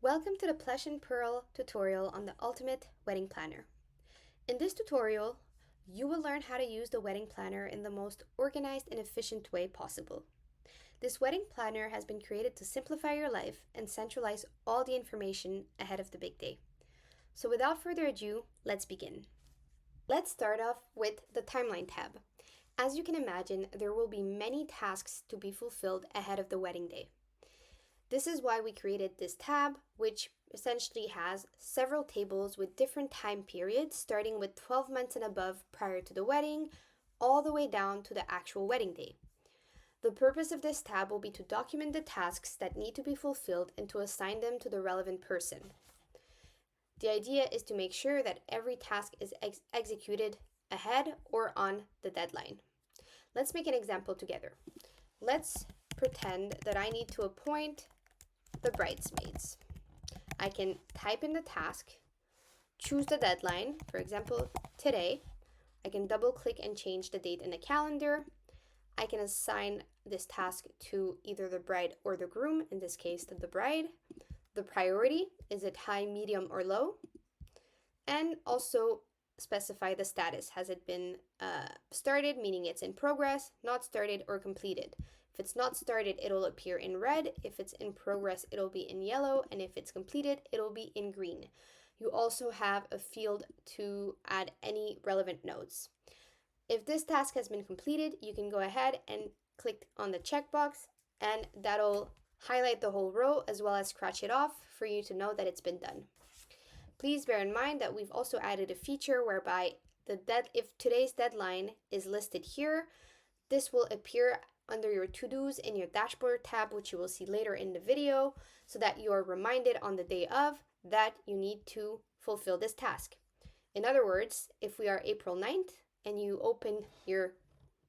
Welcome to the Plush and Pearl tutorial on the Ultimate Wedding Planner. In this tutorial, you will learn how to use the wedding planner in the most organized and efficient way possible. This wedding planner has been created to simplify your life and centralize all the information ahead of the big day. So without further ado, let's begin. Let's start off with the timeline tab. As you can imagine, there will be many tasks to be fulfilled ahead of the wedding day. This is why we created this tab, which essentially has several tables with different time periods, starting with 12 months and above prior to the wedding, all the way down to the actual wedding day. The purpose of this tab will be to document the tasks that need to be fulfilled and to assign them to the relevant person. The idea is to make sure that every task is executed ahead or on the deadline. Let's make an example together. Let's pretend that I need to appoint the bridesmaids. I can type in the task, choose the deadline, for example, today. I can double click and change the date in the calendar. I can assign this task to either the bride or the groom, in this case to the bride. The priority, is it high, medium, or low? And also specify the status. Has it been started, meaning it's in progress, not started, or completed? If it's not started, it'll appear in red. If it's in progress, it'll be in yellow. And if it's completed, it'll be in green. You also have a field to add any relevant notes. If this task has been completed, you can go ahead and click on the checkbox, and that'll highlight the whole row as well as scratch it off for you to know that it's been done. Please bear in mind that we've also added a feature whereby if today's deadline is listed here, this will appear under your to-dos in your dashboard tab, which you will see later in the video, so that you are reminded on the day of that you need to fulfill this task. In other words, if we are April 9th and you open your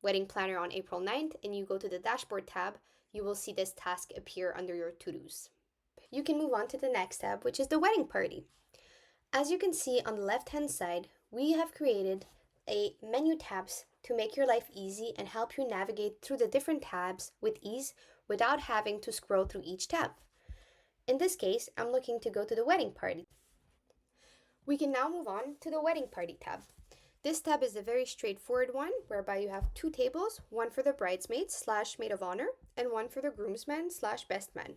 wedding planner on April 9th and you go to the dashboard tab, you will see this task appear under your to-dos. You can move on to the next tab, which is the wedding party. As you can see on the left-hand side, we have created a menu tabs to make your life easy and help you navigate through the different tabs with ease without having to scroll through each tab. In this case, I'm looking to go to the wedding party. We can now move on to the wedding party tab. This tab is a very straightforward one whereby you have two tables, one for the bridesmaids / maid of honor and one for the groomsmen / best man.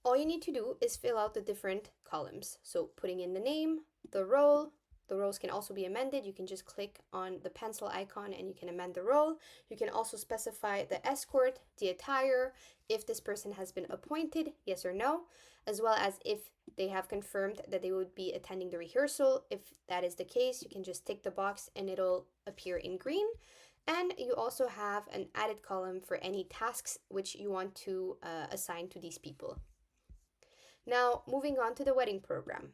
All you need to do is fill out the different columns. So putting in the name, the role. The roles can also be amended. You can just click on the pencil icon and you can amend the role. You can also specify the escort, the attire, if this person has been appointed, yes or no, as well as if they have confirmed that they would be attending the rehearsal. If that is the case, you can just tick the box and it'll appear in green. And you also have an added column for any tasks which you want to assign to these people. Now, moving on to the wedding program.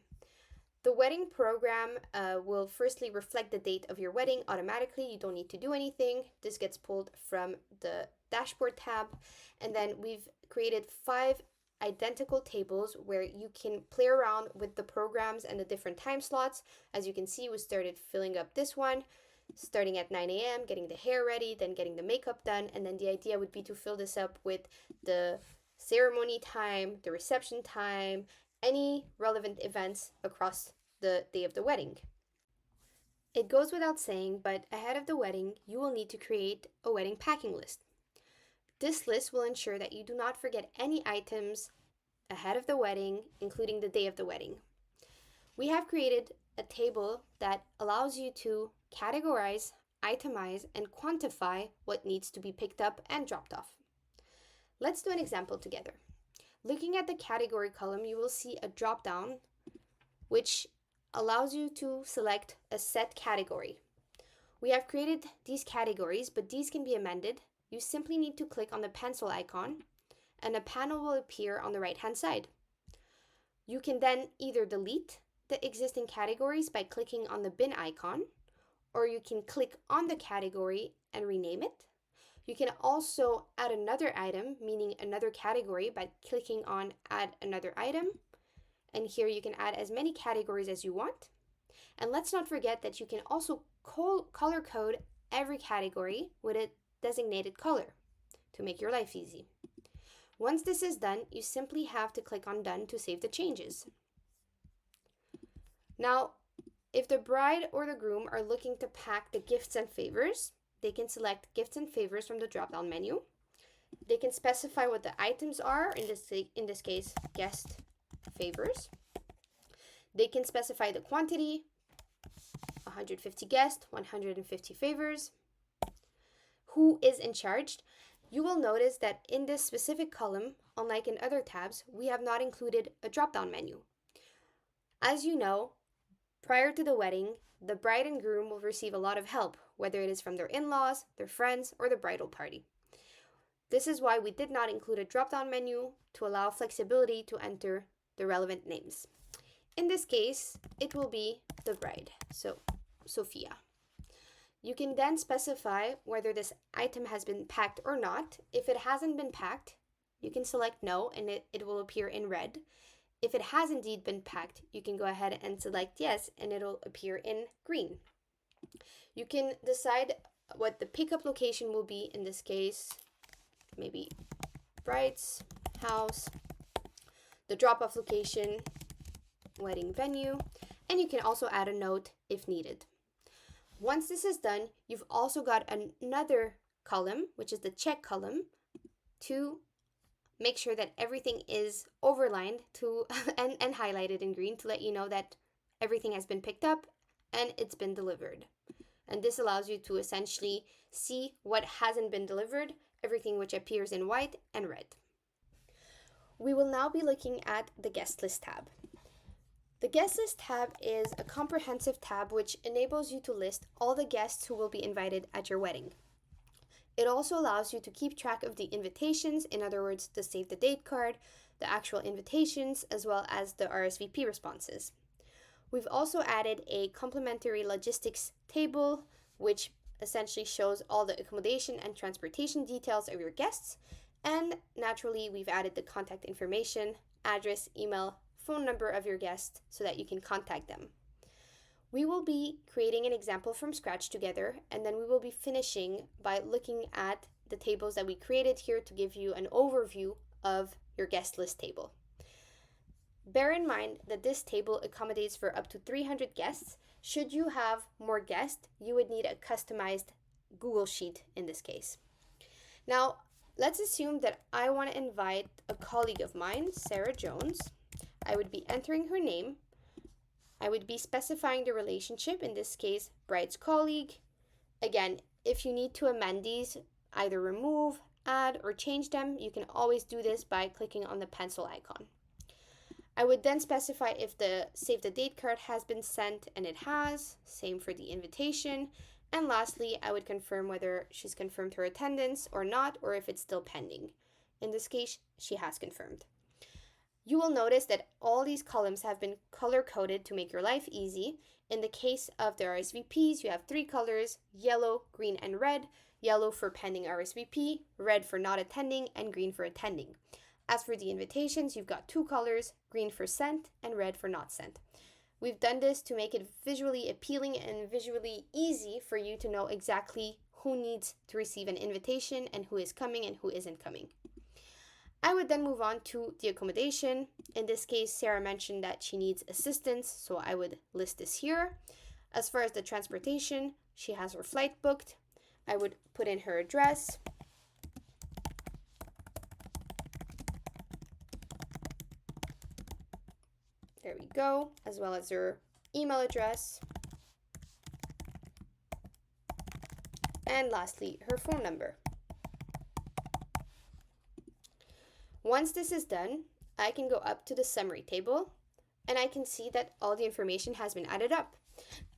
The wedding program will firstly reflect the date of your wedding automatically. You don't need to do anything. This gets pulled from the dashboard tab. And then we've created 5 identical tables where you can play around with the programs and the different time slots. As you can see, we started filling up this one, starting at 9 a.m., getting the hair ready, then getting the makeup done. And then the idea would be to fill this up with the ceremony time, the reception time, any relevant events across the day of the wedding. It goes without saying, but ahead of the wedding, you will need to create a wedding packing list. This list will ensure that you do not forget any items ahead of the wedding, including the day of the wedding. We have created a table that allows you to categorize, itemize, and quantify what needs to be picked up and dropped off. Let's do an example together. Looking at the category column, you will see a drop-down which allows you to select a set category. We have created these categories, but these can be amended. You simply need to click on the pencil icon and a panel will appear on the right-hand side. You can then either delete the existing categories by clicking on the bin icon, or you can click on the category and rename it. You can also add another item, meaning another category, by clicking on Add Another Item. And here you can add as many categories as you want. And let's not forget that you can also color code every category with a designated color to make your life easy. Once this is done, you simply have to click on Done to save the changes. Now, if the bride or the groom are looking to pack the gifts and favors, they can select Gifts and Favors from the drop-down menu. They can specify what the items are, in this case, guest favors. They can specify the quantity, 150 guests, 150 favors. Who is in charge? You will notice that in this specific column, unlike in other tabs, we have not included a drop-down menu. As you know, prior to the wedding, the bride and groom will receive a lot of help, whether it is from their in-laws, their friends, or the bridal party. This is why we did not include a drop-down menu to allow flexibility to enter the relevant names. In this case, it will be the bride, so Sophia. You can then specify whether this item has been packed or not. If it hasn't been packed, you can select no and it will appear in red. If it has indeed been packed, you can go ahead and select yes and it'll appear in green. You can decide what the pickup location will be, in this case, maybe bride's house, the drop-off location, wedding venue, and you can also add a note if needed. Once this is done, you've also got another column, which is the check column, to make sure that everything is overlined and highlighted in green to let you know that everything has been picked up and it's been delivered. And this allows you to essentially see what hasn't been delivered, everything which appears in white and red. We will now be looking at the guest list tab. The guest list tab is a comprehensive tab which enables you to list all the guests who will be invited at your wedding. It also allows you to keep track of the invitations, in other words, the save the date card, the actual invitations, as well as the RSVP responses. We've also added a complimentary logistics table, which essentially shows all the accommodation and transportation details of your guests. And naturally, we've added the contact information, address, email, phone number of your guests so that you can contact them. We will be creating an example from scratch together, and then we will be finishing by looking at the tables that we created here to give you an overview of your guest list table. Bear in mind that this table accommodates for up to 300 guests. Should you have more guests, you would need a customized Google Sheet in this case. Now, let's assume that I want to invite a colleague of mine, Sarah Jones. I would be entering her name. I would be specifying the relationship, in this case, bride's colleague. Again, if you need to amend these, either remove, add, or change them, you can always do this by clicking on the pencil icon. I would then specify if the save the date card has been sent, and it has. Same for the invitation. And lastly, I would confirm whether she's confirmed her attendance or not, or if it's still pending. In this case, she has confirmed. You will notice that all these columns have been color-coded to make your life easy. In the case of the RSVPs, you have 3 colors: yellow, green, and red. Yellow for pending RSVP, red for not attending, and green for attending. As for the invitations, you've got 2 colors: green for sent and red for not sent. We've done this to make it visually appealing and visually easy for you to know exactly who needs to receive an invitation and who is coming and who isn't coming. I would then move on to the accommodation. In this case, Sarah mentioned that she needs assistance, so I would list this here. As far as the transportation, she has her flight booked. I would put in her address. There we go, as well as her email address. And lastly, her phone number. Once this is done, I can go up to the summary table and I can see that all the information has been added up.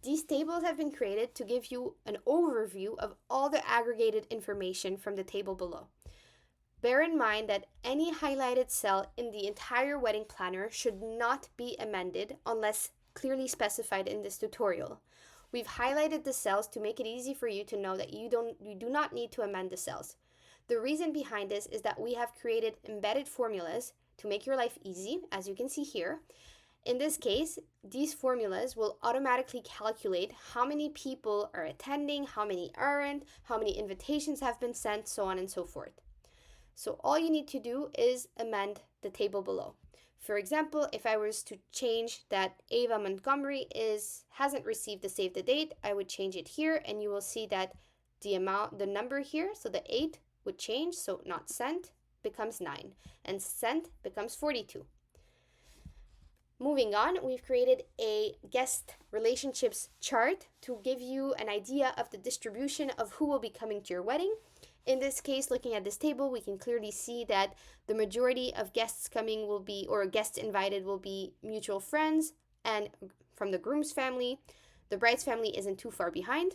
These tables have been created to give you an overview of all the aggregated information from the table below. Bear in mind that any highlighted cell in the entire wedding planner should not be amended unless clearly specified in this tutorial. We've highlighted the cells to make it easy for you to know that you do not need to amend the cells. The reason behind this is that we have created embedded formulas to make your life easy, as you can see here. In this case, these formulas will automatically calculate how many people are attending, how many aren't, how many invitations have been sent, so on and so forth. So all you need to do is amend the table below. For example, if I was to change that Ava Montgomery hasn't received the save the date, I would change it here, and you will see that the number here, so the 8 would change, so not sent becomes 9, and sent becomes 42. Moving on, we've created a guest relationships chart to give you an idea of the distribution of who will be coming to your wedding. In this case, looking at this table, we can clearly see that the majority of guests coming will be, or guests invited will be mutual friends and from the groom's family. The bride's family isn't too far behind.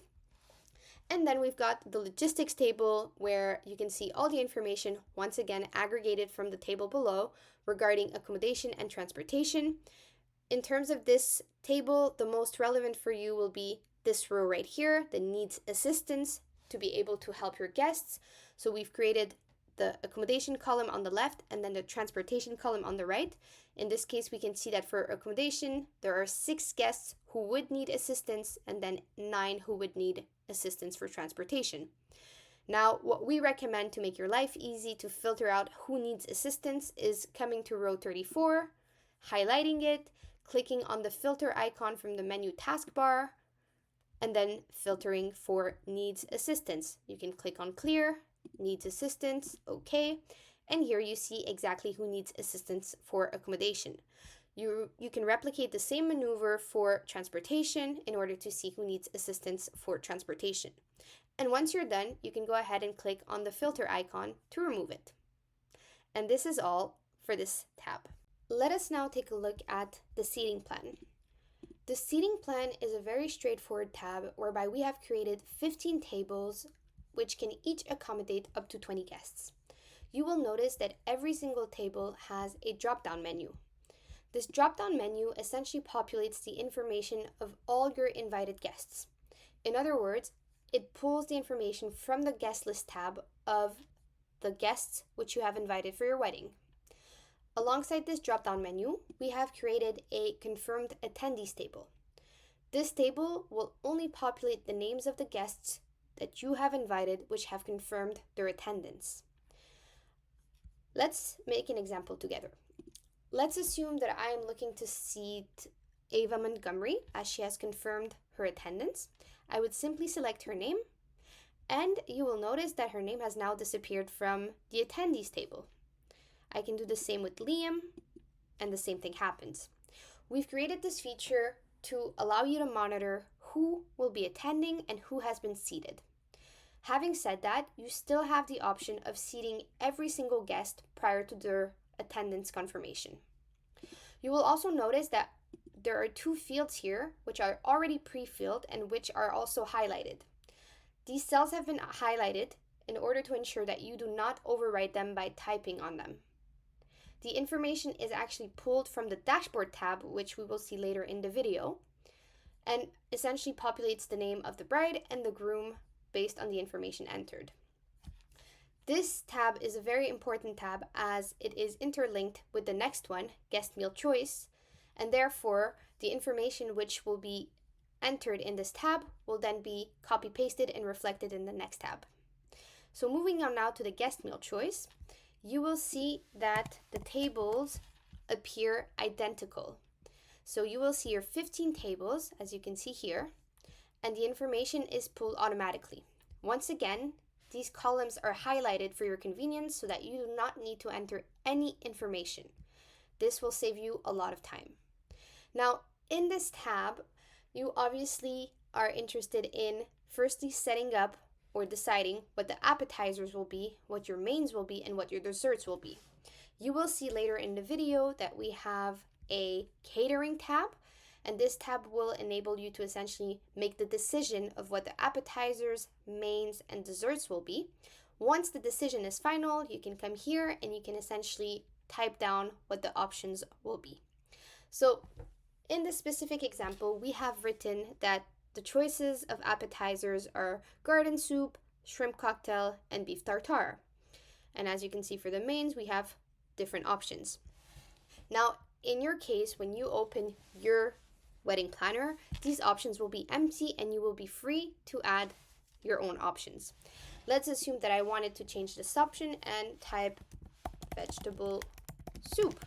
And then we've got the logistics table where you can see all the information, once again, aggregated from the table below regarding accommodation and transportation. In terms of this table, the most relevant for you will be this row right here, the needs assistance to be able to help your guests. So we've created the accommodation column on the left and then the transportation column on the right. In this case, we can see that for accommodation, there are 6 guests who would need assistance and then 9 who would need assistance for transportation. Now, what we recommend to make your life easy to filter out who needs assistance is coming to row 34, highlighting it, clicking on the filter icon from the menu taskbar, and then filtering for needs assistance. You can click on clear, needs assistance, okay, and here you see exactly who needs assistance for accommodation. You can replicate the same maneuver for transportation in order to see who needs assistance for transportation. And once you're done, you can go ahead and click on the filter icon to remove it. And this is all for this tab. Let us now take a look at the seating plan. The seating plan is a very straightforward tab whereby we have created 15 tables which can each accommodate up to 20 guests. You will notice that every single table has a drop-down menu. This drop-down menu essentially populates the information of all your invited guests. In other words, it pulls the information from the guest list tab of the guests which you have invited for your wedding. Alongside this drop-down menu, we have created a confirmed attendees table. This table will only populate the names of the guests that you have invited which have confirmed their attendance. Let's make an example together. Let's assume that I am looking to seat Ava Montgomery as she has confirmed her attendance. I would simply select her name, and you will notice that her name has now disappeared from the attendees table. I can do the same with Liam, and the same thing happens. We've created this feature to allow you to monitor who will be attending and who has been seated. Having said that, you still have the option of seating every single guest prior to their attendance confirmation. You will also notice that there are 2 fields here which are already pre-filled and which are also highlighted. These cells have been highlighted in order to ensure that you do not overwrite them by typing on them. The information is actually pulled from the dashboard tab, which we will see later in the video, and essentially populates the name of the bride and the groom based on the information entered. This tab is a very important tab as it is interlinked with the next one, guest meal choice, and therefore the information which will be entered in this tab will then be copy-pasted and reflected in the next tab. So moving on now to the guest meal choice, you will see that the tables appear identical. So you will see your 15 tables, as you can see here, and the information is pulled automatically. Once again, these columns are highlighted for your convenience so that you do not need to enter any information. This will save you a lot of time. Now, in this tab, you obviously are interested in firstly setting up or deciding what the appetizers will be, what your mains will be, and what your desserts will be. You will see later in the video that we have a catering tab, and this tab will enable you to essentially make the decision of what the appetizers, mains, and desserts will be. Once the decision is final, you can come here and you can essentially type down what the options will be. So in this specific example, we have written that the choices of appetizers are garden soup, shrimp cocktail, and beef tartare. And as you can see for the mains, we have different options. Now, in your case, when you open your wedding planner, these options will be empty and you will be free to add your own options. Let's assume that I wanted to change this option and type vegetable soup.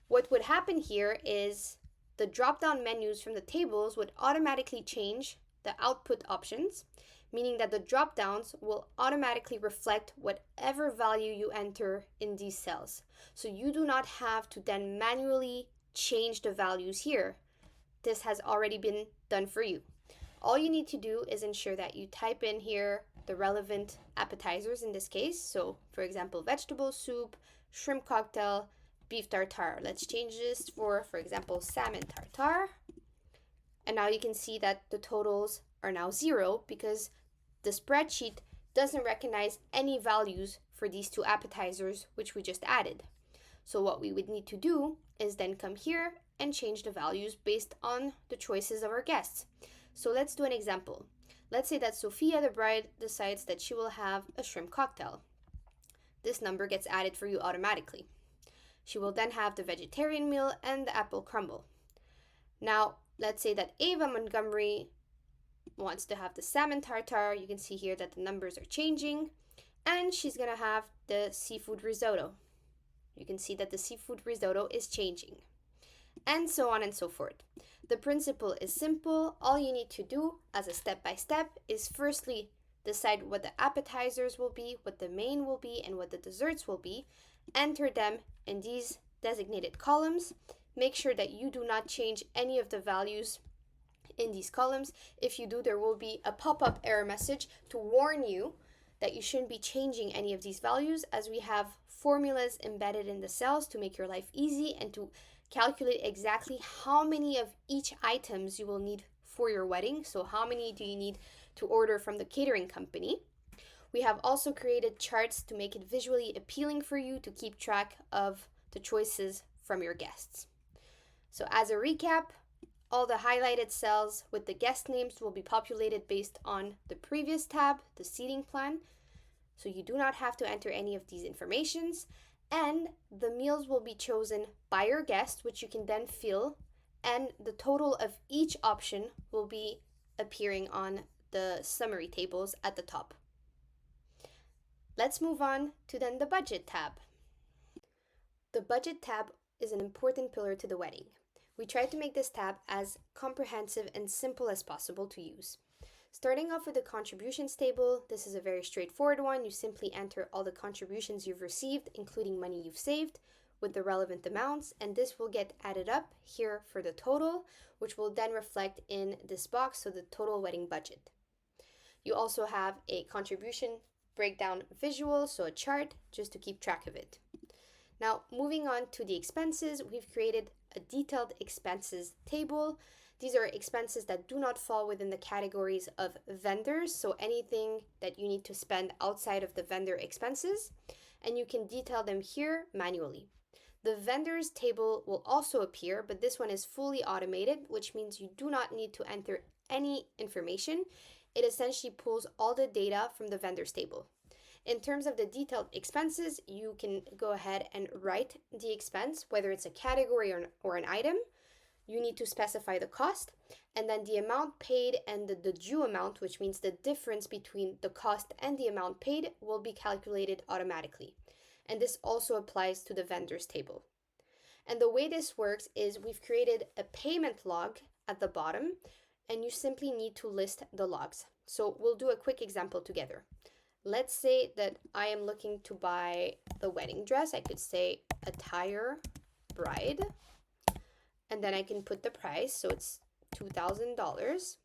What would happen here is the drop-down menus from the tables would automatically change the output options, meaning that the drop-downs will automatically reflect whatever value you enter in these cells. So you do not have to then manually change the values here. This has already been done for you. All you need to do is ensure that you type in here the relevant appetizers in this case. So for example, vegetable soup, shrimp cocktail, beef tartare. Let's change this for example, salmon tartare. And now you can see that the totals are now 0 because the spreadsheet doesn't recognize any values for these two appetizers, which we just added. So what we would need to do is then come here and change the values based on the choices of our guests. So let's do an example. Let's say that Sophia, the bride, decides that she will have a shrimp cocktail. This number gets added for you automatically. She will then have the vegetarian meal and the apple crumble. Now, let's say that Ava Montgomery wants to have the salmon tartare. You can see here that the numbers are changing. And she's going to have the seafood risotto. You can see that the seafood risotto is changing. And so on and so forth. The principle is simple. All you need to do as a step-by-step is firstly decide what the appetizers will be, what the main will be, and what the desserts will be. Enter them in these designated columns. Make sure that you do not change any of the values in these columns. If you do, there will be a pop-up error message to warn you that you shouldn't be changing any of these values, as we have formulas embedded in the cells to make your life easy and to calculate exactly how many of each items you will need for your wedding. So how many do you need to order from the catering company? We have also created charts to make it visually appealing for you to keep track of the choices from your guests. So as a recap, all the highlighted cells with the guest names will be populated based on the previous tab, the seating plan. So you do not have to enter any of these informations. And the meals will be chosen by your guest, which you can then fill. And the total of each option will be appearing on the summary tables at the top. Let's move on to then the budget tab. The budget tab is an important pillar to the wedding. We tried to make this tab as comprehensive and simple as possible to use. Starting off with the contributions table, this is a very straightforward one. You simply enter all the contributions you've received, including money you've saved, with the relevant amounts, and this will get added up here for the total, which will then reflect in this box, so the total wedding budget. You also have a contribution breakdown visual, so a chart, just to keep track of it. Now, moving on to the expenses, we've created a detailed expenses table. These are expenses that do not fall within the categories of vendors, so anything that you need to spend outside of the vendor expenses, and you can detail them here manually. The vendors table will also appear, but this one is fully automated, which means you do not need to enter any information. It essentially pulls all the data from the vendors table. In terms of the detailed expenses, you can go ahead and write the expense, whether it's a category or an item. You need to specify the cost, and then the amount paid and the due amount, which means the difference between the cost and the amount paid, will be calculated automatically. And this also applies to the vendors table. And the way this works is we've created a payment log at the bottom, and you simply need to list the logs. So we'll do a quick example together. Let's say that I am looking to buy the wedding dress. I could say attire bride, and then I can put the price, so it's $2,000.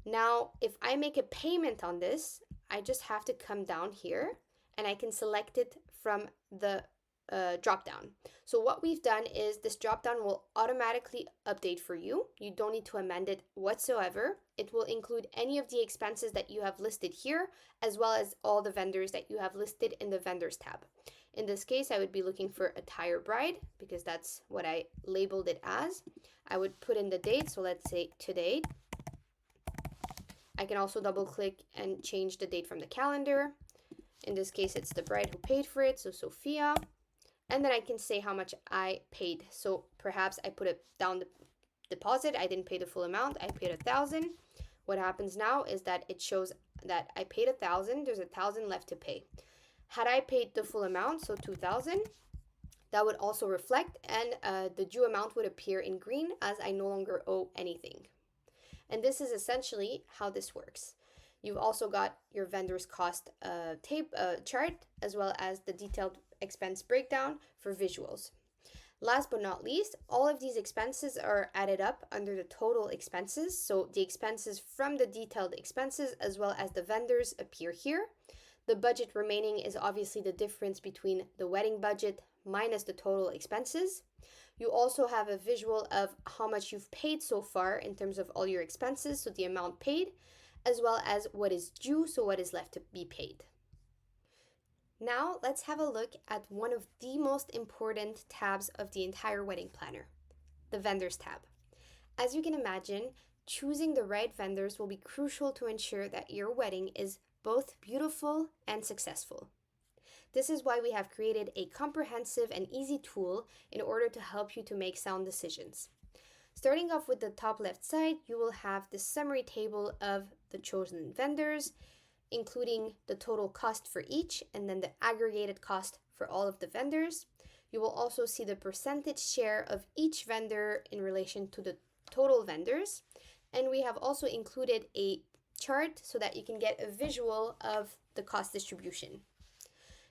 Now, if I make a payment on this, I just have to come down here and I can select it from the drop down. So what we've done is this drop down will automatically update for you. You don't need to amend it whatsoever. It will include any of the expenses that you have listed here, as well as all the vendors that you have listed in the vendors tab. In this case, I would be looking for attire bride because that's what I labeled it as. I would put in the date, so let's say today. I can also double click and change the date from the calendar. In this case, it's the bride who paid for it, so Sophia. And then I can say how much I paid. So perhaps I put it down the deposit. I didn't pay the full amount. I paid $1,000. What happens now is that it shows that I paid 1,000, there's 1,000 left to pay. Had I paid the full amount, so 2,000, that would also reflect, and the due amount would appear in green as I no longer owe anything. And this is essentially how this works. You've also got your vendor's cost chart, as well as the detailed expense breakdown for visuals. Last but not least, all of these expenses are added up under the total expenses. So the expenses from the detailed expenses as well as the vendors appear here. The budget remaining is obviously the difference between the wedding budget minus the total expenses. You also have a visual of how much you've paid so far in terms of all your expenses, so the amount paid, as well as what is due, so what is left to be paid. Now let's have a look at one of the most important tabs of the entire wedding planner, the vendors tab. As you can imagine, choosing the right vendors will be crucial to ensure that your wedding is both beautiful and successful. This is why we have created a comprehensive and easy tool in order to help you to make sound decisions. Starting off with the top left side, you will have the summary table of the chosen vendors, including the total cost for each and then the aggregated cost for all of the vendors. You will also see the percentage share of each vendor in relation to the total vendors. And we have also included a chart so that you can get a visual of the cost distribution.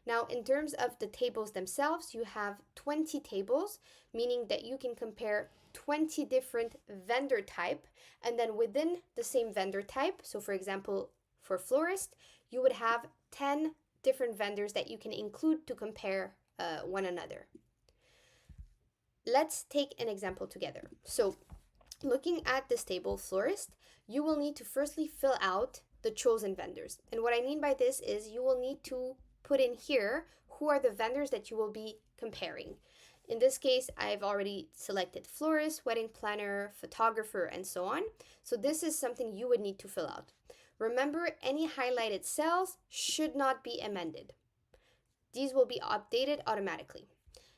Now, in terms of the tables themselves, you have 20 tables, meaning that you can compare 20 different vendor type, and then within the same vendor type, so for example, for florist, you would have 10 different vendors that you can include to compare one another. Let's take an example together. So, looking at this table, florist, you will need to firstly fill out the chosen vendors. And what I mean by this is you will need to put in here who are the vendors that you will be comparing. In this case, I've already selected florist, wedding planner, photographer, and so on. So this is something you would need to fill out. Remember, any highlighted cells should not be amended. These will be updated automatically.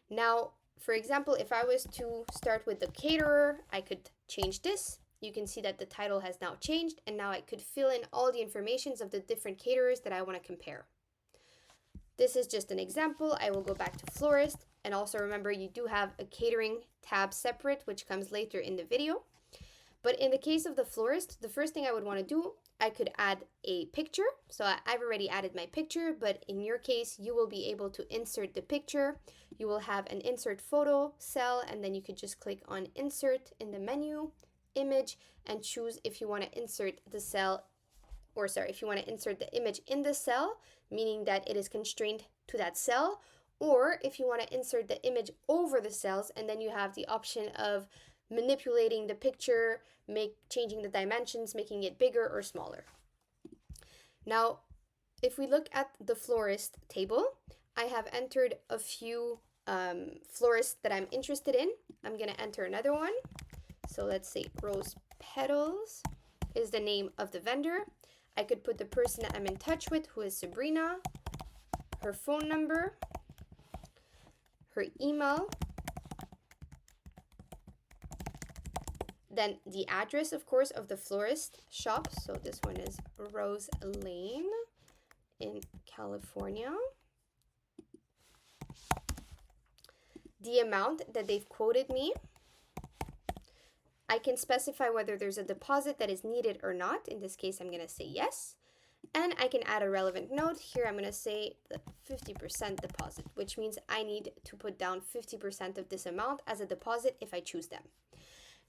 Now, for example, if I was to start with the caterer, I could change this. You can see that the title has now changed, and now I could fill in all the informations of the different caterers that I want to compare. This is just an example. I will go back to florist, and also remember you do have a catering tab separate, which comes later in the video. But in the case of the florist, the first thing I would want to do, I could add a picture. So I've already added my picture, but in your case, you will be able to insert the picture. You will have an insert photo cell, and then you could just click on insert in the menu, image, and choose if you want to insert the cell, if you want to insert the image in the cell, meaning that it is constrained to that cell, or if you want to insert the image over the cells, and then you have the option of manipulating the picture, changing the dimensions, making it bigger or smaller. Now, if we look at the florist table, I have entered a few florists that I'm interested in. I'm going to enter another one. So let's say Rose Petals is the name of the vendor. I could put the person that I'm in touch with, who is Sabrina, her phone number, her email, then the address, of course, of the florist shop. So this one is Rose Lane in California. The amount that they've quoted me. I can specify whether there's a deposit that is needed or not. In this case, I'm going to say yes. And I can add a relevant note. Here, I'm going to say the 50% deposit, which means I need to put down 50% of this amount as a deposit if I choose them.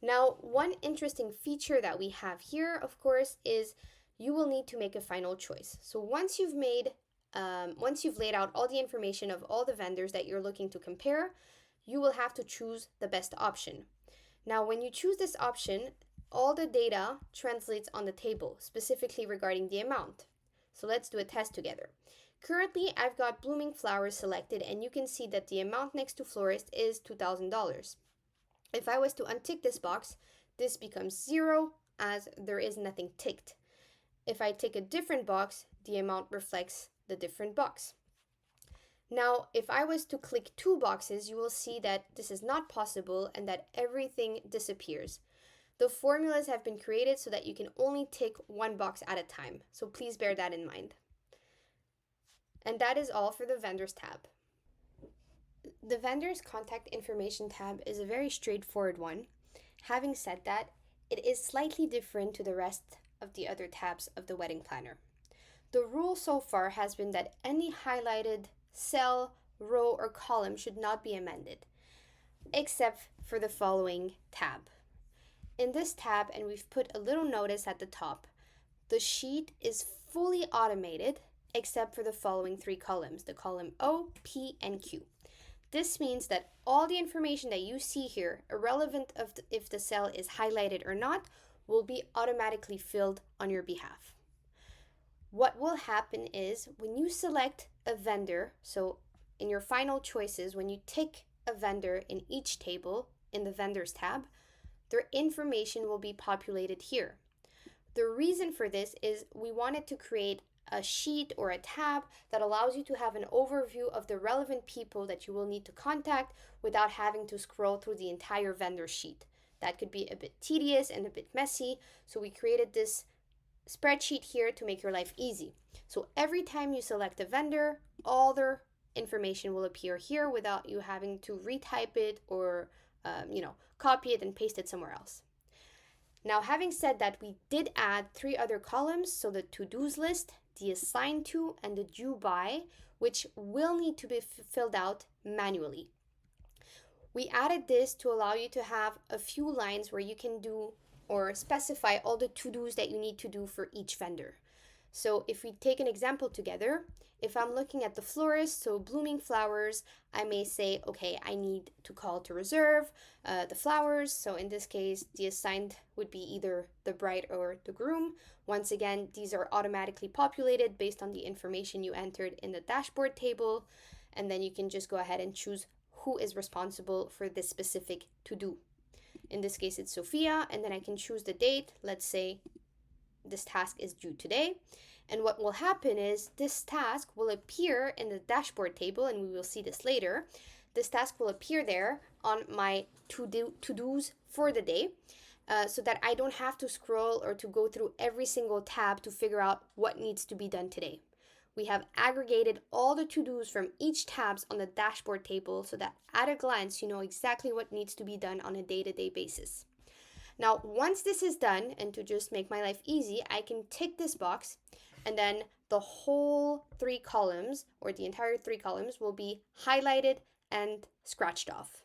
Now, one interesting feature that we have here, of course, is you will need to make a final choice. So once you've laid out all the information of all the vendors that you're looking to compare, you will have to choose the best option. Now, when you choose this option, all the data translates on the table, specifically regarding the amount. So let's do a test together. Currently, I've got blooming flowers selected, and you can see that the amount next to florist is $2,000. If I was to untick this box, this becomes 0 as there is nothing ticked. If I tick a different box, the amount reflects the different box. Now, if I was to click 2 boxes, you will see that this is not possible and that everything disappears. The formulas have been created so that you can only tick one box at a time, so please bear that in mind. And that is all for the Vendors tab. The Vendors Contact Information tab is a very straightforward one. Having said that, it is slightly different to the rest of the other tabs of the wedding planner. The rule so far has been that any highlighted cell, row, or column should not be amended, except for the following tab. In this tab, and we've put a little notice at the top, the sheet is fully automated except for the following three columns, the column O, P, and Q. This means that all the information that you see here, irrelevant of if the cell is highlighted or not, will be automatically filled on your behalf. What will happen is when you select a vendor, so in your final choices, when you tick a vendor in each table in the Vendors tab, their information will be populated here. The reason for this is we wanted to create a sheet or a tab that allows you to have an overview of the relevant people that you will need to contact without having to scroll through the entire vendor sheet. That could be a bit tedious and a bit messy, so we created this spreadsheet here to make your life easy. So every time you select a vendor, all their information will appear here without you having to retype it or copy it and paste it somewhere else. Now, having said that, we did add three other columns, so the to-dos list, the assigned to, and the due by, which will need to be filled out manually. We added this to allow you to have a few lines where you can do or specify all the to-dos that you need to do for each vendor. So if we take an example together, if I'm looking at the florist, so blooming flowers, I may say, okay, I need to call to reserve the flowers. So in this case, the assigned would be either the bride or the groom. Once again, these are automatically populated based on the information you entered in the dashboard table. And then you can just go ahead and choose who is responsible for this specific to-do. In this case, it's Sophia, and then I can choose the date. Let's say this task is due today. And what will happen is this task will appear in the dashboard table, and we will see this later. This task will appear there on my to-dos for the day, so that I don't have to scroll or to go through every single tab to figure out what needs to be done today. We have aggregated all the to-dos from each tabs on the dashboard table so that at a glance you know exactly what needs to be done on a day-to-day basis. Now, once this is done, and to just make my life easy, I can tick this box, and then the whole three columns, or the entire three columns, will be highlighted and scratched off.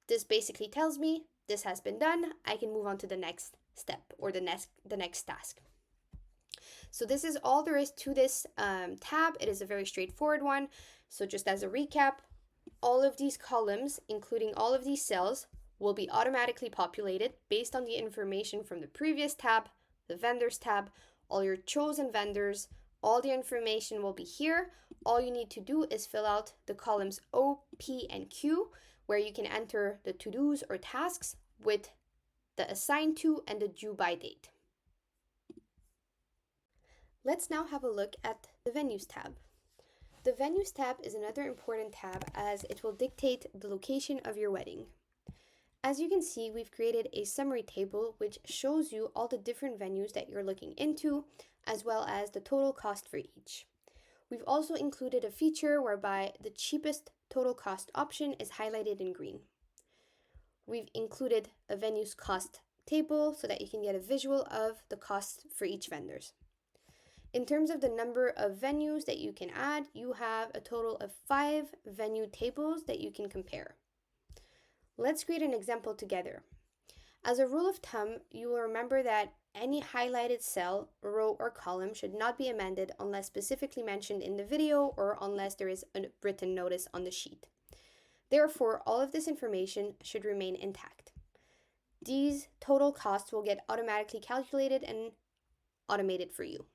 This basically tells me this has been done. I can move on to the next step or the next task. So this is all there is to this tab. It is a very straightforward one. So just as a recap, all of these columns, including all of these cells, will be automatically populated based on the information from the previous tab, the Vendors tab, all your chosen vendors, all the information will be here. All you need to do is fill out the columns O, P, and Q, where you can enter the to-dos or tasks with the assigned to and the due by date. Let's now have a look at the Venues tab. The Venues tab is another important tab as it will dictate the location of your wedding. As you can see, we've created a summary table which shows you all the different venues that you're looking into, as well as the total cost for each. We've also included a feature whereby the cheapest total cost option is highlighted in green. We've included a venues cost table so that you can get a visual of the costs for each vendors. In terms of the number of venues that you can add, you have a total of 5 venue tables that you can compare. Let's create an example together. As a rule of thumb, you will remember that any highlighted cell, row, or column should not be amended unless specifically mentioned in the video or unless there is a written notice on the sheet. Therefore, all of this information should remain intact. These total costs will get automatically calculated and automated for you.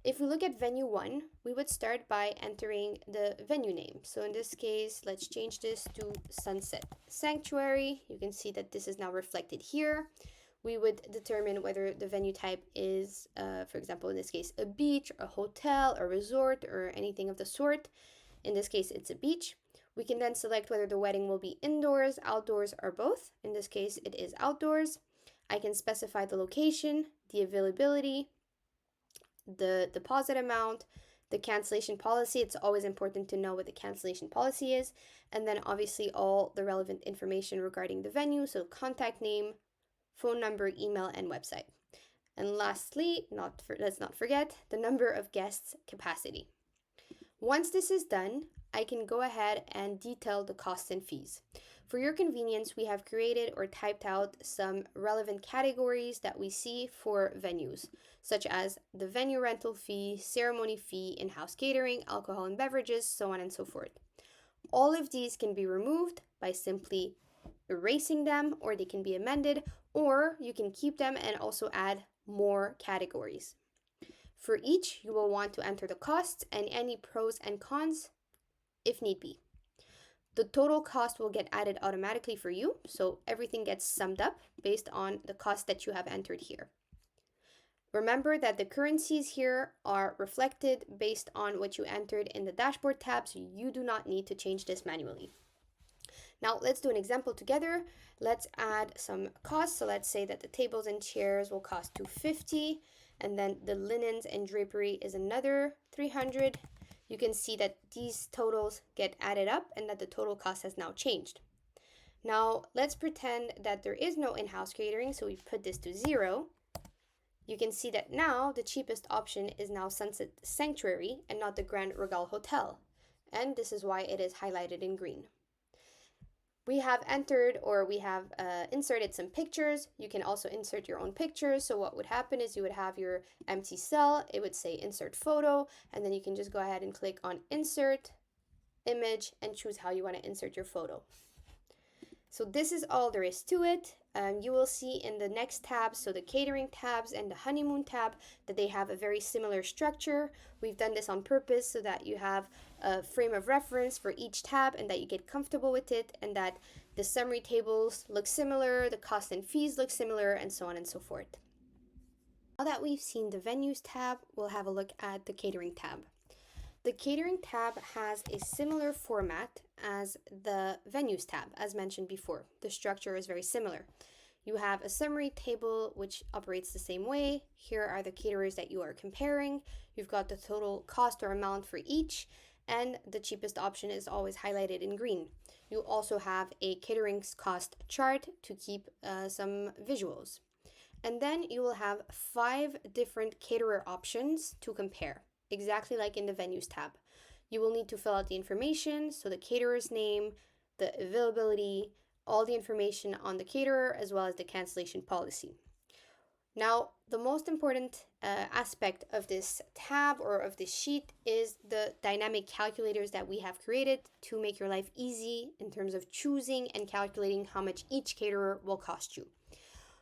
If we look at venue 1, we would start by entering the venue name. So in this case, let's change this to Sunset Sanctuary. You can see that this is now reflected here. We would determine whether the venue type is, for example, in this case, a beach, a hotel, a resort, or anything of the sort. In this case, it's a beach. We can then select whether the wedding will be indoors, outdoors, or both. In this case, it is outdoors. I can specify the location, the availability, the deposit amount, the cancellation policy. It's always important to know what the cancellation policy is. And then obviously all the relevant information regarding the venue, so contact name, phone number, email, and website. And lastly, let's not forget the number of guests capacity. Once this is done, I can go ahead and detail the costs and fees. For your convenience, we have created or typed out some relevant categories that we see for venues, such as the venue rental fee, ceremony fee, in-house catering, alcohol and beverages, so on and so forth. All of these can be removed by simply erasing them, or they can be amended, or you can keep them and also add more categories. For each, you will want to enter the costs and any pros and cons if need be. The total cost will get added automatically for you, so everything gets summed up based on the cost that you have entered here. Remember that the currencies here are reflected based on what you entered in the dashboard tab, so you do not need to change this manually. Now let's do an example together. Let's add some costs. So let's say that the tables and chairs will cost $250, and then the linens and drapery is another $300. You can see that these totals get added up and that the total cost has now changed. Now let's pretend that there is no in-house catering, so we put this to 0. You can see that now the cheapest option is now Sunset Sanctuary and not the Grand Regal Hotel, and this is why it is highlighted in green. We have entered, or we have inserted some pictures. You can also insert your own pictures. So what would happen is you would have your empty cell. It would say insert photo, and then you can just go ahead and click on insert image and choose how you want to insert your photo. So this is all there is to it. You will see in the next tabs, so the catering tabs and the honeymoon tab, that they have a very similar structure. We've done this on purpose so that you have a frame of reference for each tab and that you get comfortable with it, and that the summary tables look similar, the costs and fees look similar, and so on and so forth. Now that we've seen the venues tab, we'll have a look at the catering tab. The catering tab has a similar format as the venues tab, as mentioned before. The structure is very similar. You have a summary table which operates the same way. Here are the caterers that you are comparing. You've got the total cost or amount for each, and the cheapest option is always highlighted in green. You also have a catering cost chart to keep some visuals. And then you will have 5 different caterer options to compare, exactly like in the venues tab. You will need to fill out the information, so the caterer's name, the availability, all the information on the caterer, as well as the cancellation policy. Now, the most important aspect of this tab or of this sheet is the dynamic calculators that we have created to make your life easy in terms of choosing and calculating how much each caterer will cost you.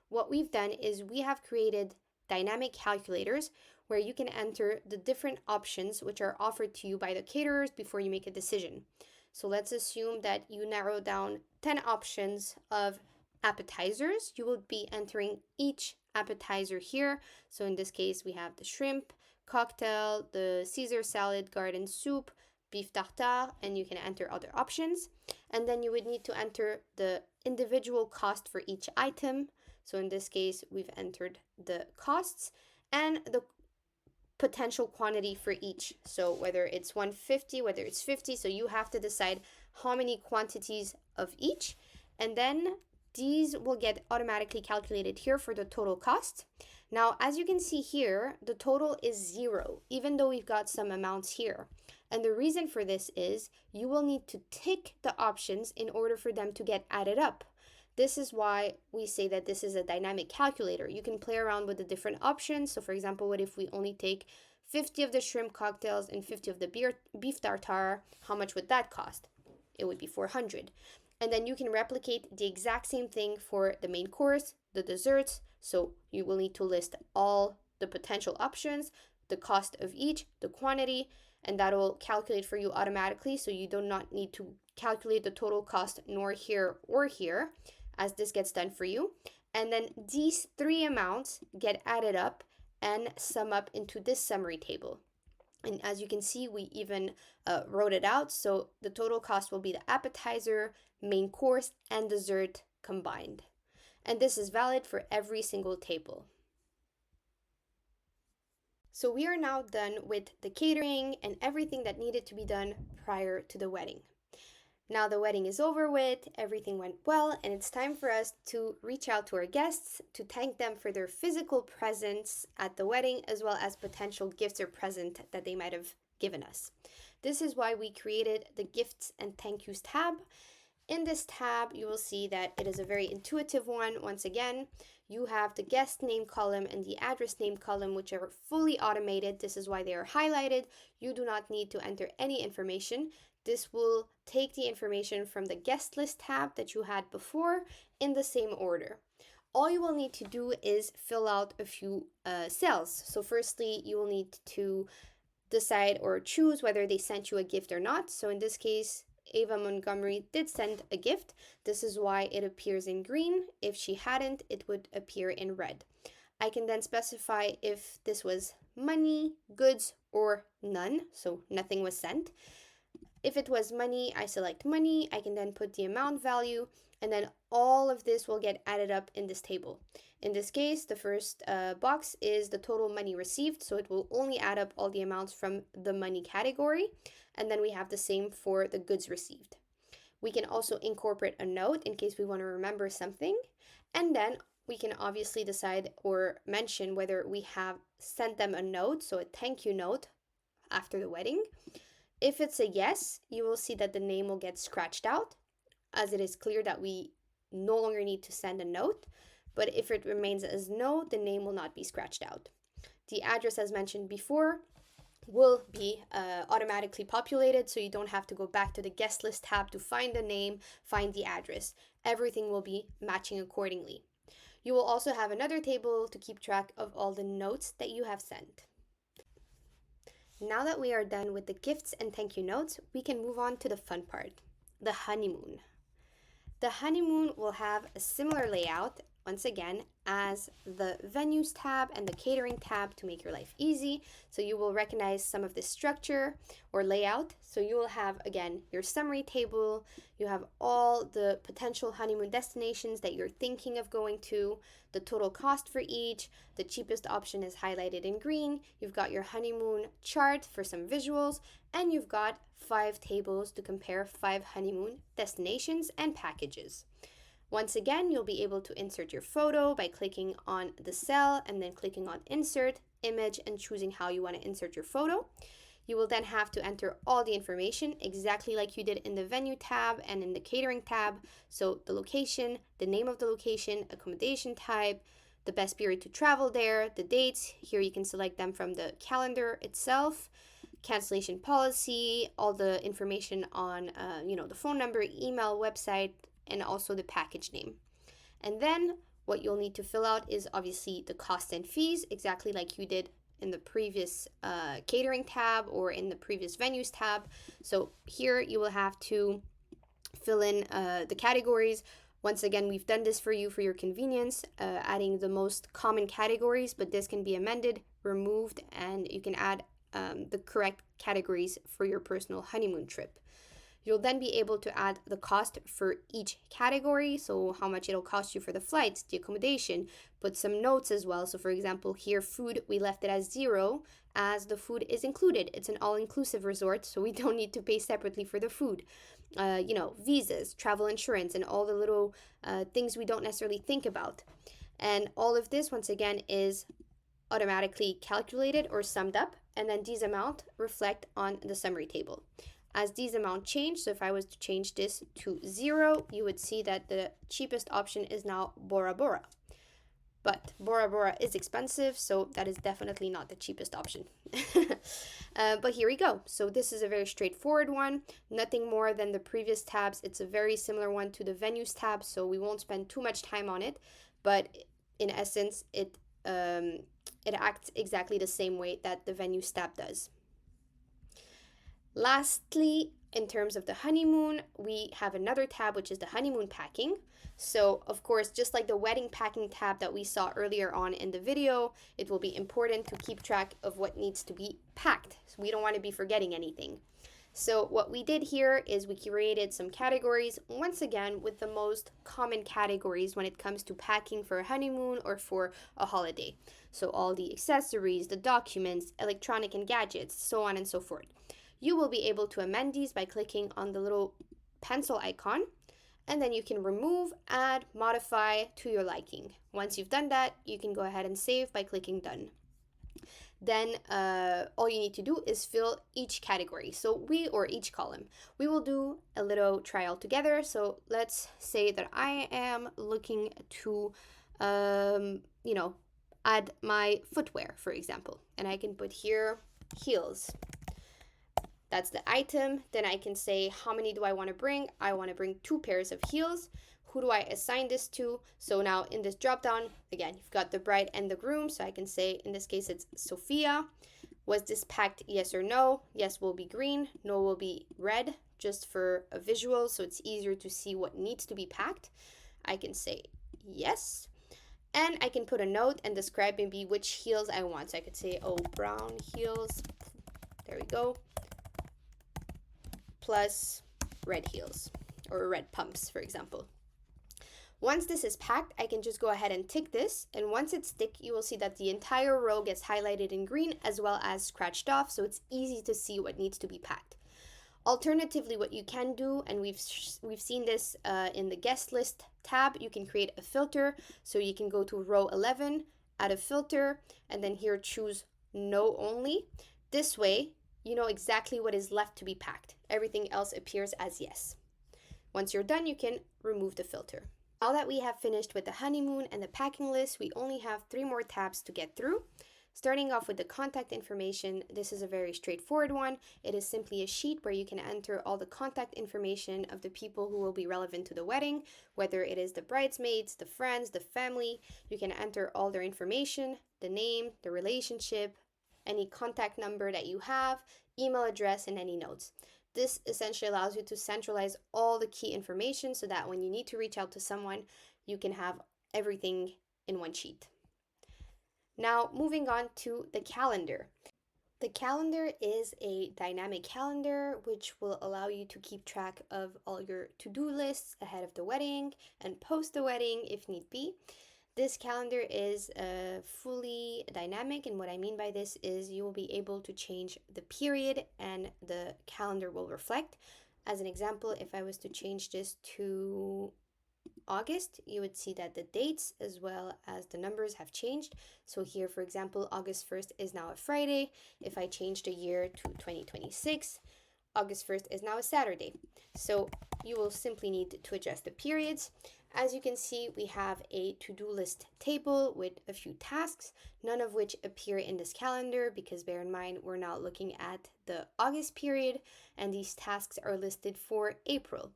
What we've done is we have created dynamic calculators where you can enter the different options which are offered to you by the caterers before you make a decision. So let's assume that you narrow down 10 options of appetizers. You will be entering each appetizer here. So in this case, we have the shrimp cocktail, the Caesar salad, garden soup, beef tartare, and you can enter other options. And then you would need to enter the individual cost for each item. So in this case, we've entered the costs and the potential quantity for each. So whether it's 150, whether it's 50, so you have to decide how many quantities of each. And then these will get automatically calculated here for the total cost. Now, as you can see here, the total is 0, even though we've got some amounts here. And the reason for this is you will need to tick the options in order for them to get added up. This is why we say that this is a dynamic calculator. You can play around with the different options. So for example, what if we only take 50 of the shrimp cocktails and 50 of the beef tartare? How much would that cost? It would be 400. And then you can replicate the exact same thing for the main course, the desserts. So you will need to list all the potential options, the cost of each, the quantity, and that will calculate for you automatically. So you do not need to calculate the total cost nor here or here, as this gets done for you. And then these 3 amounts get added up and sum up into this summary table. And as you can see, we even wrote it out. So the total cost will be the appetizer, main course, and dessert combined. And this is valid for every single table. So we are now done with the catering and everything that needed to be done prior to the wedding. Now the wedding is over with, everything went well, and it's time for us to reach out to our guests to thank them for their physical presence at the wedding, as well as potential gifts or present that they might have given us. This is why we created the Gifts and Thank Yous tab. In this tab, you will see that it is a very intuitive one. Once again, you have the guest name column and the address name column, which are fully automated. This is why they are highlighted. You do not need to enter any information. This will take the information from the guest list tab that you had before in the same order. All you will need to do is fill out a few cells. So firstly, you will need to decide or choose whether they sent you a gift or not. So in this case, Ava Montgomery did send a gift. This is why it appears in green. If she hadn't, it would appear in red. I can then specify if this was money, goods, or none. So nothing was sent. If it was money, I select money. I can then put the amount value, and then all of this will get added up in this table. In this case, the first box is the total money received, so it will only add up all the amounts from the money category, and then we have the same for the goods received. We can also incorporate a note in case we want to remember something, and then we can obviously decide or mention whether we have sent them a note, so a thank you note after the wedding. If it's a yes, you will see that the name will get scratched out, as it is clear that we no longer need to send a note. But if it remains as no, the name will not be scratched out. The address, as mentioned before, will be automatically populated, so you don't have to go back to the guest list tab to find the name, find the address. Everything will be matching accordingly. You will also have another table to keep track of all the notes that you have sent. Now that we are done with the gifts and thank you notes, we can move on to the fun part, the honeymoon. The honeymoon will have a similar layout, once again, as the venues tab and the catering tab to make your life easy. So you will recognize some of the structure or layout. So you will have, again, your summary table. You have all the potential honeymoon destinations that you're thinking of going to, the total cost for each. The cheapest option is highlighted in green. You've got your honeymoon chart for some visuals, and you've got 5 tables to compare 5 honeymoon destinations and packages. Once again, you'll be able to insert your photo by clicking on the cell and then clicking on Insert, Image, and choosing how you want to insert your photo. You will then have to enter all the information exactly like you did in the venue tab and in the catering tab. So the location, the name of the location, accommodation type, the best period to travel there, the dates. Here you can select them from the calendar itself, cancellation policy, all the information on the phone number, email, website, and also the package name. And then what you'll need to fill out is obviously the costs and fees, exactly like you did in the previous catering tab or in the previous venues tab. So here you will have to fill in the categories. Once again, we've done this for you for your convenience, adding the most common categories, but this can be amended, removed, and you can add the correct categories for your personal honeymoon trip. You'll then be able to add the cost for each category, so how much it'll cost you for the flights, the accommodation, put some notes as well. So for example, here food, we left it as 0 as the food is included. It's an all-inclusive resort, so we don't need to pay separately for the food. Visas, travel insurance, and all the little things we don't necessarily think about. And all of this, once again, is automatically calculated or summed up, and then these amounts reflect on the summary table. As these amounts change, so if I was to change this to 0, you would see that the cheapest option is now Bora Bora. But Bora Bora is expensive, so that is definitely not the cheapest option. But here we go. So this is a very straightforward one, nothing more than the previous tabs. It's a very similar one to the venues tab, so we won't spend too much time on it. But in essence, it acts exactly the same way that the venues tab does. Lastly, in terms of the honeymoon, we have another tab, which is the honeymoon packing. So, of course, just like the wedding packing tab that we saw earlier on in the video, it will be important to keep track of what needs to be packed. So we don't want to be forgetting anything. So what we did here is we created some categories, once again with the most common categories when it comes to packing for a honeymoon or for a holiday. So all the accessories, the documents, electronic and gadgets, so on and so forth. You will be able to amend these by clicking on the little pencil icon, and then you can remove, add, modify to your liking. Once you've done that, you can go ahead and save by clicking done. Then all you need to do is fill each category. So or each column. We will do a little trial together. So let's say that I am looking to, add my footwear, for example. And I can put here heels. That's the item. Then I can say, how many do I want to bring? I want to bring 2 pairs of heels. Who do I assign this to? So now in this drop down, again, you've got the bride and the groom. So I can say, in this case, it's Sophia. Was this packed? Yes or no? Yes will be green. No will be red, just for a visual. So it's easier to see what needs to be packed. I can say yes. And I can put a note and describe maybe which heels I want. So I could say, oh, brown heels. There we go. Plus red heels or red pumps, for example. Once this is packed, I can just go ahead and tick this, and once it's ticked, you will see that the entire row gets highlighted in green as well as scratched off, so it's easy to see what needs to be packed. Alternatively, what you can do, and we've seen this in the guest list tab, you can create a filter. So you can go to row 11, add a filter, and then here choose no only. This way, you know exactly what is left to be packed. Everything else appears as yes. Once you're done, you can remove the filter. Now that we have finished with the honeymoon and the packing list, we only have 3 more tabs to get through. Starting off with the contact information, this is a very straightforward one. It is simply a sheet where you can enter all the contact information of the people who will be relevant to the wedding, whether it is the bridesmaids, the friends, the family. You can enter all their information, the name, the relationship, any contact number that you have, email address, and any notes. This essentially allows you to centralize all the key information so that when you need to reach out to someone, you can have everything in one sheet. Now, moving on to the calendar. The calendar is a dynamic calendar which will allow you to keep track of all your to-do lists ahead of the wedding and post the wedding if need be. This calendar is fully dynamic, and what I mean by this is you will be able to change the period and the calendar will reflect. As an example, if I was to change this to August, you would see that the dates as well as the numbers have changed. So here, for example, August 1st is now a Friday. If I change the year to 2026, August 1st is now a Saturday. So you will simply need to adjust the periods. As you can see, we have a to-do list table with a few tasks, none of which appear in this calendar because bear in mind, we're now looking at the August period and these tasks are listed for April.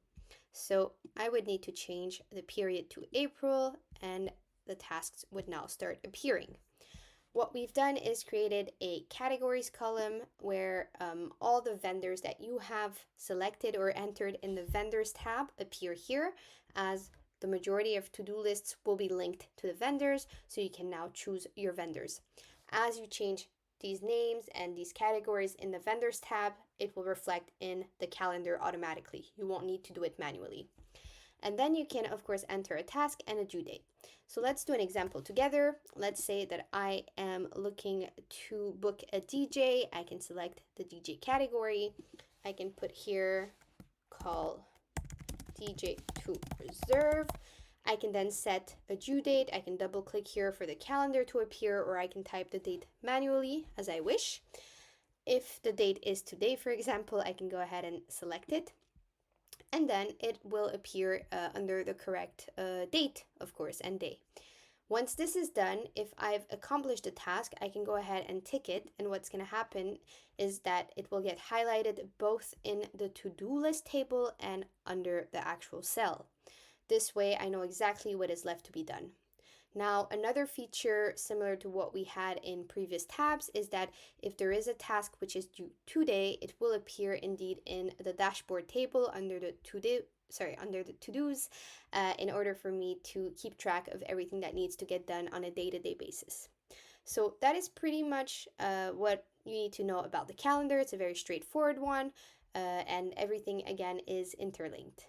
So I would need to change the period to April and the tasks would now start appearing. What we've done is created a categories column where all the vendors that you have selected or entered in the vendors tab appear here, as the majority of to-do lists will be linked to the vendors, so you can now choose your vendors. As you change these names and these categories in the vendors tab, it will reflect in the calendar automatically. You won't need to do it manually. And then you can, of course, enter a task and a due date. So let's do an example together. Let's say that I am looking to book a DJ. I can select the DJ category. I can put here, call DJ to reserve. I can then set a due date. I can double click here for the calendar to appear, or I can type the date manually as I wish. If the date is today, for example, I can go ahead and select it. And then it will appear under the correct date, of course, and day. Once this is done, if I've accomplished the task, I can go ahead and tick it. And what's going to happen is that it will get highlighted both in the to-do list table and under the actual cell. This way, I know exactly what is left to be done. Now, another feature similar to what we had in previous tabs is that if there is a task which is due today, it will appear indeed in the dashboard table under the to-dos in order for me to keep track of everything that needs to get done on a day-to-day basis. So that is pretty much what you need to know about the calendar. It's a very straightforward one. and everything again is interlinked.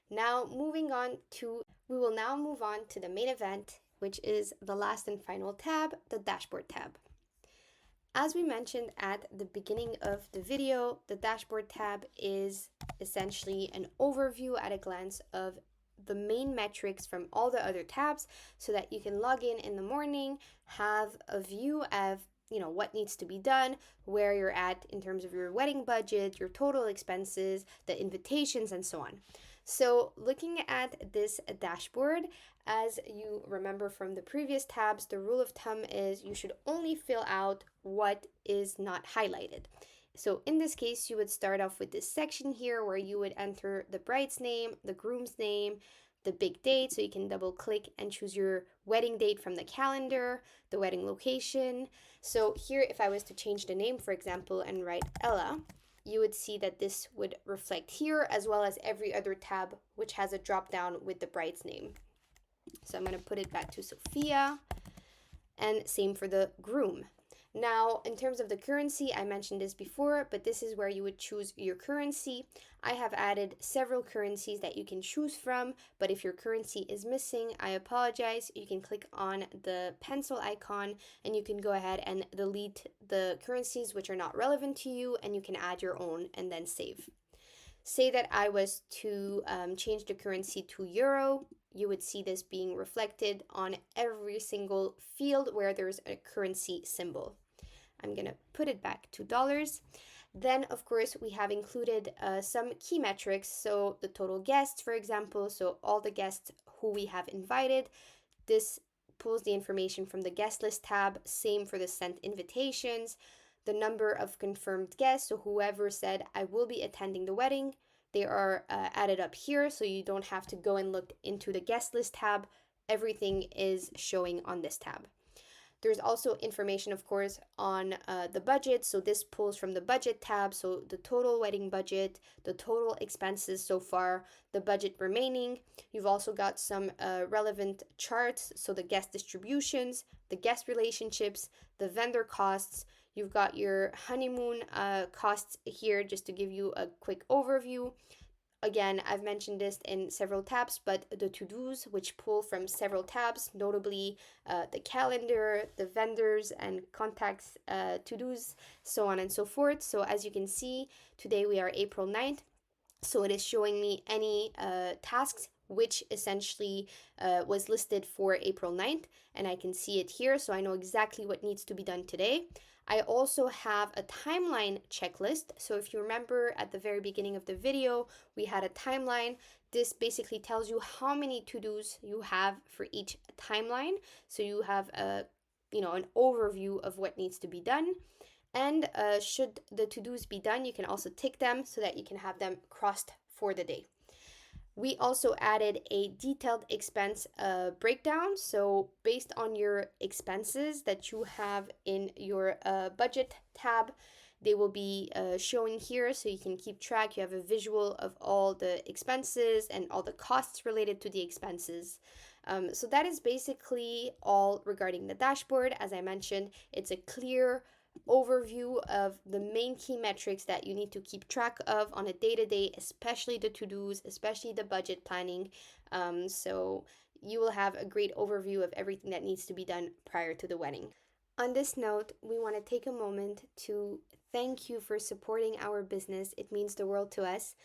Now, we will now move on to the main event, which is the last and final tab, the dashboard tab. As we mentioned at the beginning of the video, the dashboard tab is essentially an overview at a glance of the main metrics from all the other tabs so that you can log in the morning, have a view of what needs to be done, where you're at in terms of your wedding budget, your total expenses, the invitations, and so on. So looking at this dashboard, as you remember from the previous tabs, the rule of thumb is you should only fill out what is not highlighted. So in this case, you would start off with this section here where you would enter the bride's name, the groom's name, the big date, so you can double click and choose your wedding date from the calendar, the wedding location. So here, if I was to change the name, for example, and write Ella, you would see that this would reflect here as well as every other tab which has a drop down with the bride's name. So I'm going to put it back to Sophia, and same for the groom. Now, in terms of the currency, I mentioned this before, but this is where you would choose your currency. I have added several currencies that you can choose from, but if your currency is missing, I apologize. You can click on the pencil icon and you can go ahead and delete the currencies which are not relevant to you, and you can add your own and then save. Say that I was to change the currency to euro, you would see this being reflected on every single field where there's a currency symbol. I'm gonna put it back to dollars. Then, of course, we have included some key metrics. So the total guests, for example, so all the guests who we have invited. This pulls the information from the guest list tab. Same for the sent invitations. The number of confirmed guests, so whoever said I will be attending the wedding, they are added up here, so you don't have to go and look into the guest list tab. Everything is showing on this tab. There's also information, of course, on the budget. So this pulls from the budget tab. So the total wedding budget, the total expenses so far, the budget remaining. You've also got some relevant charts. So the guest distributions, the guest relationships, the vendor costs. You've got your honeymoon costs here, just to give you a quick overview. Again, I've mentioned this in several tabs, but the to-dos, which pull from several tabs, notably the calendar, the vendors and contacts to-dos, so on and so forth. So as you can see, today we are April 9th. So it is showing me any tasks which essentially was listed for April 9th, and I can see it here, so I know exactly what needs to be done today. I also have a timeline checklist. So if you remember at the very beginning of the video, we had a timeline. This basically tells you how many to-dos you have for each timeline. So you have an overview of what needs to be done. And should the to-dos be done, you can also tick them so that you can have them crossed for the day. We also added a detailed expense breakdown. So based on your expenses that you have in your budget tab, they will be showing here so you can keep track. You have a visual of all the expenses and all the costs related to the expenses. So that is basically all regarding the dashboard. As I mentioned, it's a clear overview of the main key metrics that you need to keep track of on a day-to-day, especially the to-dos, especially the budget planning. So you will have a great overview of everything that needs to be done prior to the wedding. On this note, we want to take a moment to thank you for supporting our business. It means the world to us.